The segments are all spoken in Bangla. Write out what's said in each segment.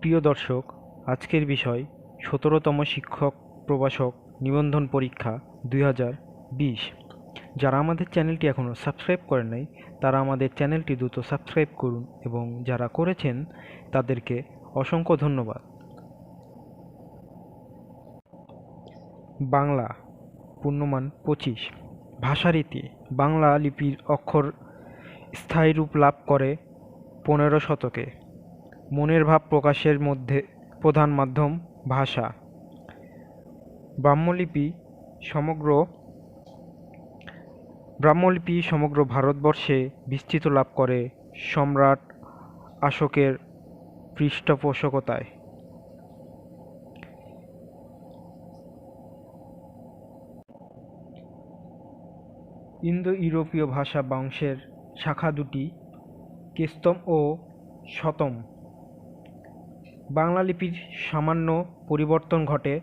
প্রিয় দর্শক, আজকের বিষয় ১৭তম শিক্ষক প্রবাসক নিবন্ধন পরীক্ষা ২০২০। যারা আমাদের চ্যানেলটি এখনও সাবস্ক্রাইব করেন নাই তারা আমাদের চ্যানেলটি দ্রুত সাবস্ক্রাইব করুন এবং যারা করেছেন তাদেরকে অসংখ্য ধন্যবাদ। বাংলা পূর্ণমান ২৫। ভাষারীতি: বাংলা লিপির অক্ষর স্থায়ী রূপ লাভ করে ১৫ শতকে। মনের ভাব প্রকাশের মধ্যে প্রধান মাধ্যম ভাষা। ব্রাহ্মলিপি সমগ্র ভারতবর্ষে বিস্তৃত লাভ করে সম্রাট অশোকের পৃষ্ঠপোষকতায়। ইন্দো ইউরোপীয় ভাষা বংশের শাখা দুটি, কেস্তম ও শতম। বাংলা লিপির সামান্য পরিবর্তন ঘটে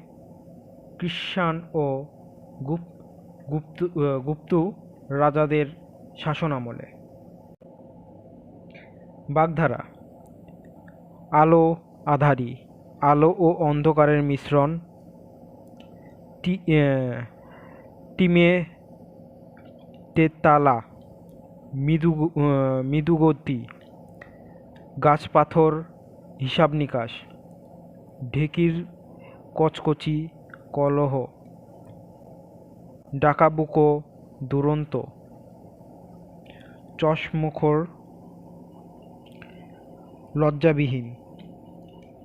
কৃষ্ণান ও গুপ্ত রাজাদের শাসনামলে। বাগধারা: আলো আঁধারি, আলো ও অন্ধকারের মিশ্রণ। টিমে তেতালা, মৃদুগতি, গাছ পাথর হিসাব নিকাশ। ঢেকির কচকচি কলহ, ডাকাবুকো দুরন্ত। চশমুখর লজ্জাবিহীন,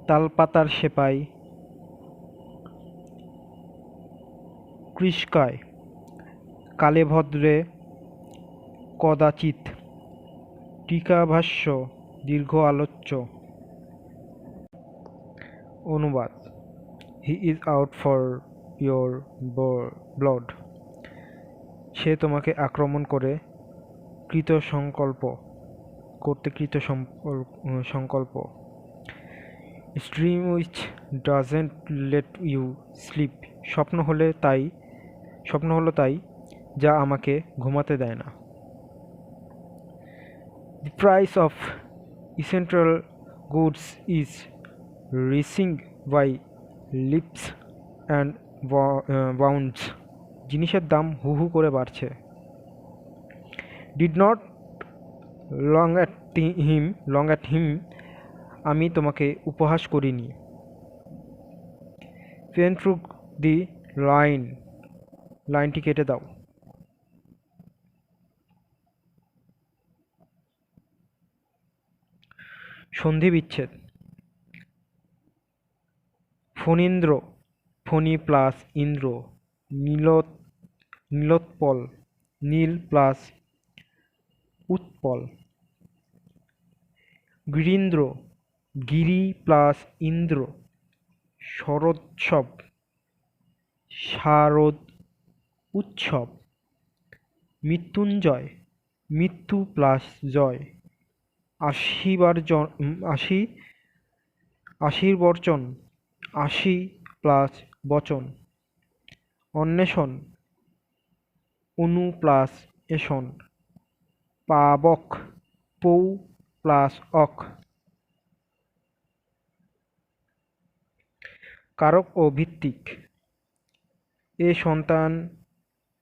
তালপাতার সেপাই। কৃষ্কায় কালেভদ্রে কদাচিৎ। টিকাভাষ্য দীর্ঘ আলোচ্য। অনুবাদ: he is out for your blood. সে তোমাকে আক্রমণ করতে কৃত সংকল্প। Dream which doesn't let you sleep. স্বপ্ন হলো তাই যা আমাকে ঘুমাতে দেয় না। The price of essential goods is rising by leaps and bounds. জিনিসের দাম হু হু করে বাড়ছে। Did not long at him. আমি তোমাকে উপহাস করিনি। Pen through the line. লাইনটি কেটে দাও। সন্ধি বিচ্ছেদ: ফণীন্দ্র, ফণী প্লাস ইন্দ্র। নীলোৎপল, নীল প্লাস উৎপল। গিরীন্দ্র, গিরি প্লাস ইন্দ্র। শরোৎসব, শারদ উৎসব। মৃত্যুঞ্জয়, মৃত্যু প্লাস জয়। আশীর্বচন, আশি প্লাস বচন। অন্বেষণ, অনু প্লাস এষণ। পাবক, পৌ প্লাস অক। কারক ও ভিত্তিক: এ সন্তান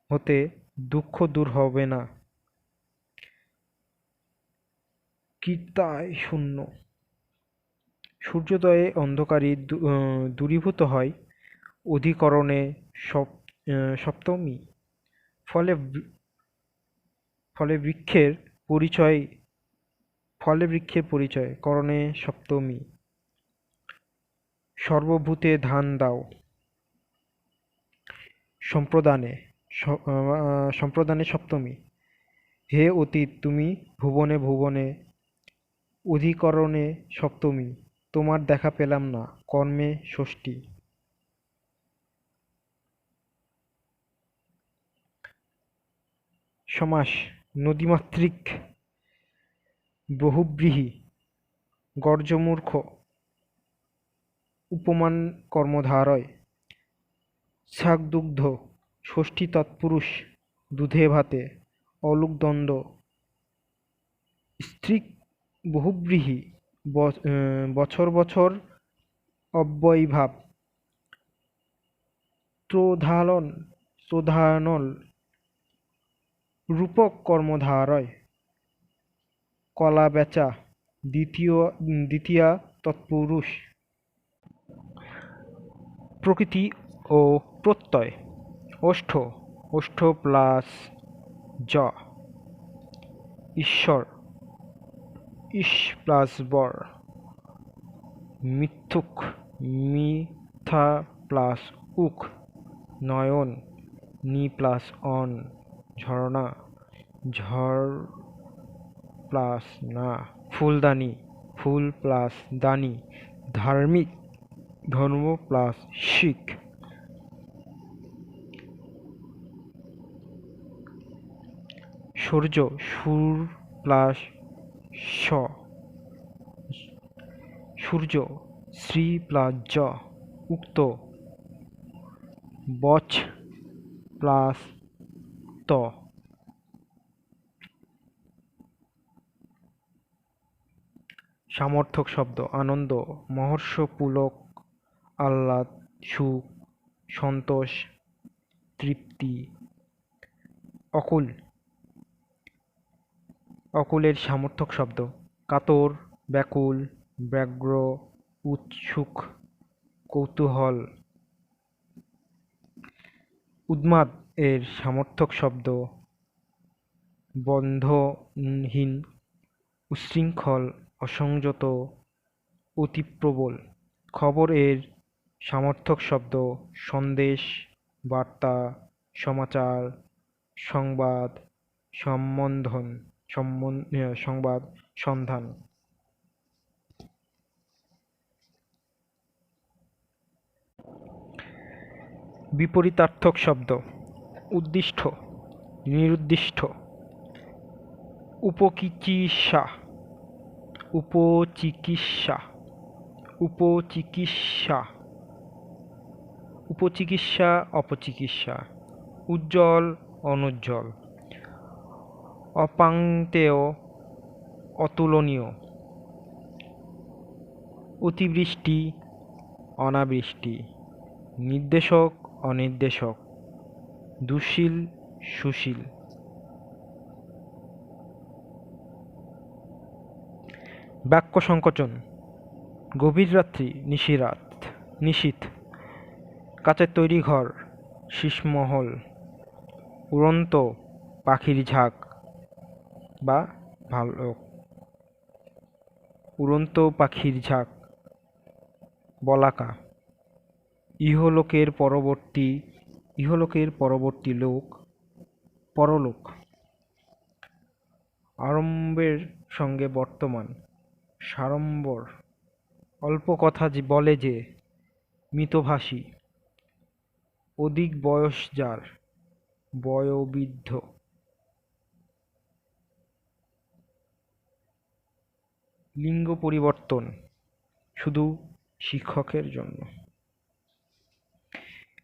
হতে দুঃখ দূর হবে না। কীর্তায় শূন্য, সূর্যোদয়ে অন্ধকারই দূরীভূত হয়। অধিকরণে সপ্তমী। ফলে বৃক্ষের পরিচয় করণে সপ্তমী। সর্বভূতে ধান দাও। সম্প্রদানে সপ্তমী। হে অতীত, তুমি ভুবনে ভুবনে। অধিকরণে সপ্তমী। তোমার দেখা পেলাম না, কর্মে ষষ্ঠী। সমাস: নদীমাতৃক, বহুব্রীহি। গর্জমূর্খ, উপমান কর্মধারয়। শাকদুগ্ধ, ষষ্ঠী তৎপুরুষ, দুধে ভাতে। অলুক দ্বন্দ্ব। স্ত্রীক বহুব্রীহি, বছর বছর অব্যয়ীভাব, ত্রোধানল, রূপক কর্মধারয়, কলা বেচা, দ্বিতীয়া তৎপুরুষ। প্রকৃতি ও প্রত্যয়, ওষ্ঠ, ওষ্ঠ প্লাস জ, ঈশ্বর, ইশ প্লাস বর, মিথ্যুক, মিথ্যা প্লাস উক, নয়ন, নি প্লাস অন, ঝর্ণা, ঝড় প্লাস না, ফুলদানি, ফুল প্লাস দানি, ধার্মিক, ধর্ম প্লাস শিখ। সূর্য, সুর প্লাস স, সূর্য, শ্রী প্লাস জ, উক্ত, বচ প্লাস ত। সামর্থক শব্দ, আনন্দ, মহর্ষ, পুলক, আহ্লাদ, সুখ, সন্তোষ, তৃপ্তি। অকুল, অকুলের সামর্থক শব্দ, কাতর, ব্যাকুল, ব্যগ্র, উৎসুক, কৌতূহল। উন্মাদ এর সামর্থক শব্দ, বন্ধনহীন, উচ্ছৃঙ্খল, অসংযত, অতিপ্রবল। খবর এর সামর্থক শব্দ, সন্দেশ, বার্তা, সমাচার, সংবাদ, সংবাদ, সন্ধান। বিপরীতার্থক শব্দ, উদ্দিষ্ট, নিরুদ্দিষ্ট, উপচিকিৎসা, উপচিকিৎসা, উপচিকিৎসা, উপচিকিৎসা, অপচিকিৎসা। উজ্জ্বল, অনুজ্জ্বল, অপাংক্তেয়, অতুলনীয়। অতিবৃষ্টি, অনাবৃষ্টি। নির্দেশক, অনির্দেশক, দুঃশীল, সুশীল। বাক্য সংকোচন, গভীর রাত্রি, নিশীথ, কাচের তৈরি ঘর, শীষমহল, উড়ন্ত পাখির ঝাঁক বা ভালুক, উড়ন্ত পাখির ঝাঁক, বলাকা। ইহলোকের পরবর্তী লোক, পরলোক। আড়ম্বরের সঙ্গে বর্তমান, সাড়ম্বর। অল্প কথা বলে যে, মিতভাষী। অধিক বয়স যার, বয়োবৃদ্ধ। লিঙ্গ পরিবর্তন, শুধু শিক্ষকের জন্য।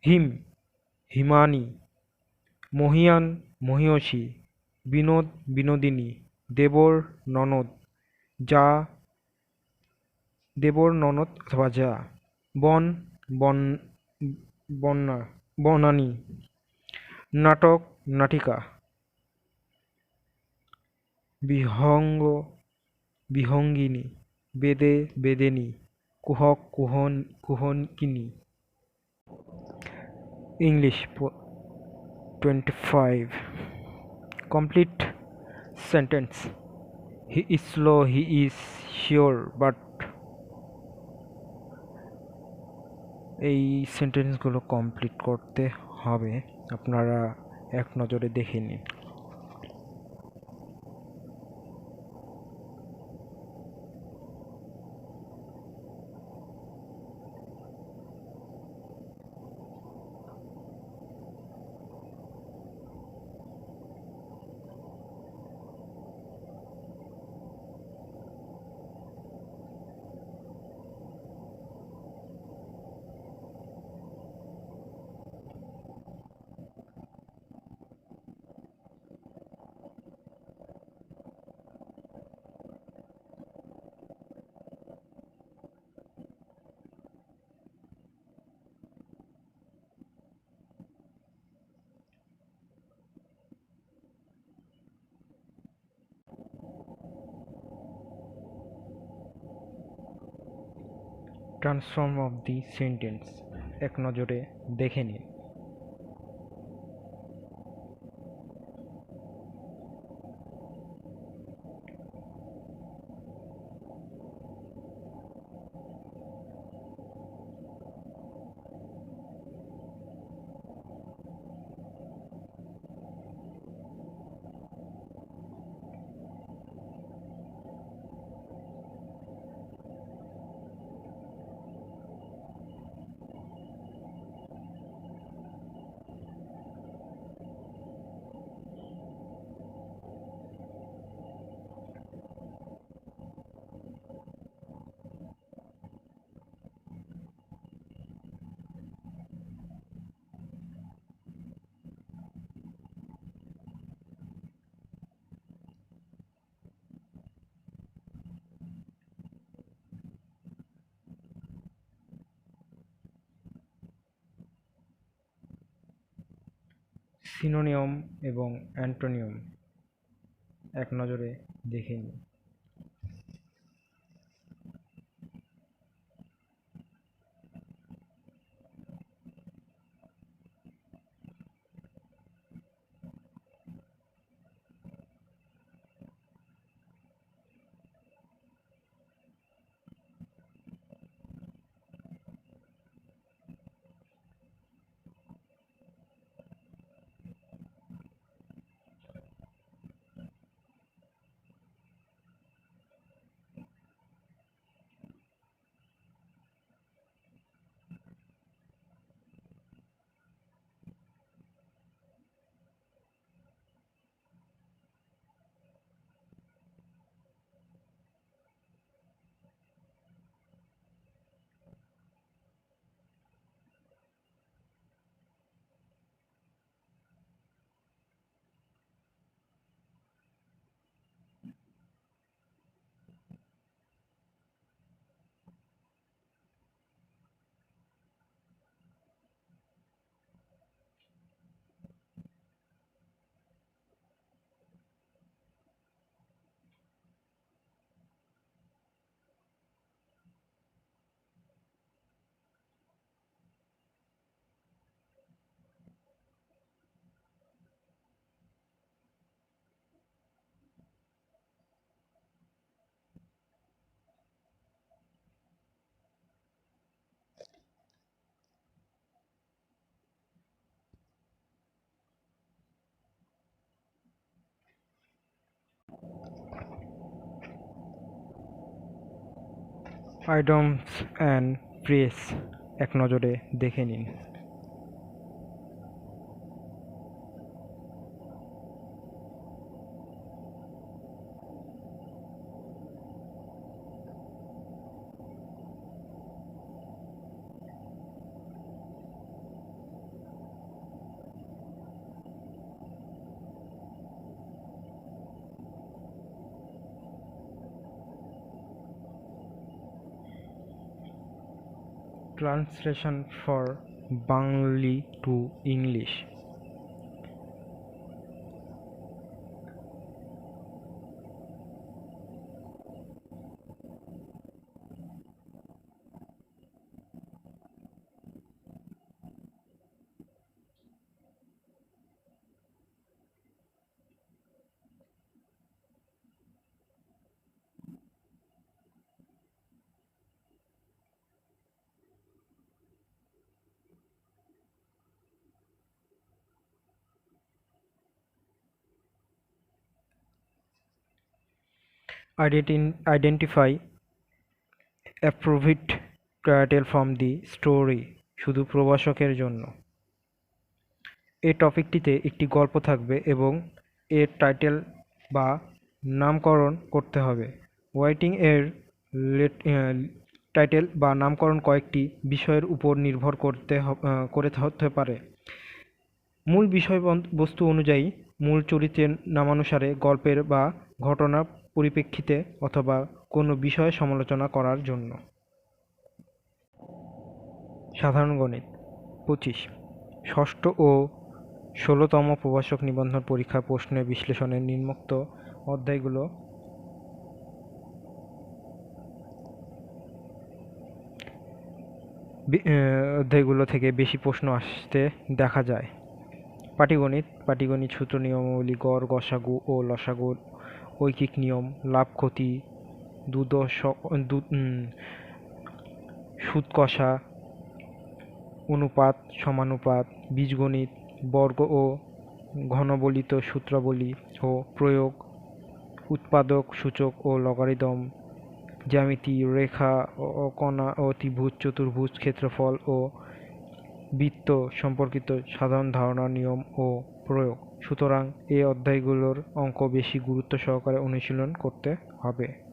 হিম, হিমানী, মহীয়ান, মহীয়সী, বিনোদ, বিনোদিনী, দেবর, ননদ, দেবর, ননদ অথবা যা। বন, বনানী। নাটক, নাটিকা। বিহঙ্গ, বিহঙ্গিনী, বেদে, বেদেনী, কুহক, কুহকিনী। English 25. Complete sentence. He is slow, he is sure, but এই সেন্টেন্সগুলো কমপ্লিট করতে হবে, আপনারা এক নজরে দেখে নিন। ট্রান্সফর্ম অফ দি সেন্টেন্স এক নজরে দেখে নিন। সিনোনিম এবং অ্যান্টোনিম এক নজরে দেখে নিন। আইডমস অ্যান্ড প্রেস এক নজরে দেখে নিন। Translation for Bengali to English. Identify appropriate title from the story শুধু প্রবাসকের জন্য। এই টপিকটিতে একটি গল্প থাকবে এবং এর টাইটেল বা নামকরণ করতে হবে। রাইটিং এর টাইটেল বা নামকরণ কয়েকটি বিষয়ের উপর নির্ভর করে হতে পারে। মূল বিষয়বস্তু অনুযায়ী, মূল চরিত্রের নামানুসারে, গল্পের বা ঘটনার পরিপ্রেক্ষিতে, অথবা কোনো বিষয়ে সমালোচনা করার জন্য। সাধারণ গণিত 25 ষষ্ঠ ও 16তম প্রবাসক নিবন্ধন পরীক্ষা প্রশ্নের বিশ্লেষণের নিম্নোক্ত অধ্যায়গুলো অধ্যায়গুলো থেকে বেশি প্রশ্ন আসতে দেখা যায়। পাটিগণিত সূত্র, নিয়মাবলী, গড়, গসাগু ও লসাগু, ঐকিক নিয়ম, লাভ ক্ষতি, সুদ কষা, অনুপাত সমানুপাত, বীজগণিত, বর্গ ও ঘনবলিত সূত্রাবলী ও প্রয়োগ, উৎপাদক সূচক ও লগারিদম, জ্যামিতি, রেখা ও কণা ও ত্রিভুজ, চতুর্ভুজ, ক্ষেত্রফল ও বৃত্ত সম্পর্কিত সাধারণ ধারণা, নিয়ম ও প্রয়োগ। সুতরাং এই অধ্যায়গুলোর অঙ্ক বেশি গুরুত্ব সহকারে অনুশীলন করতে হবে।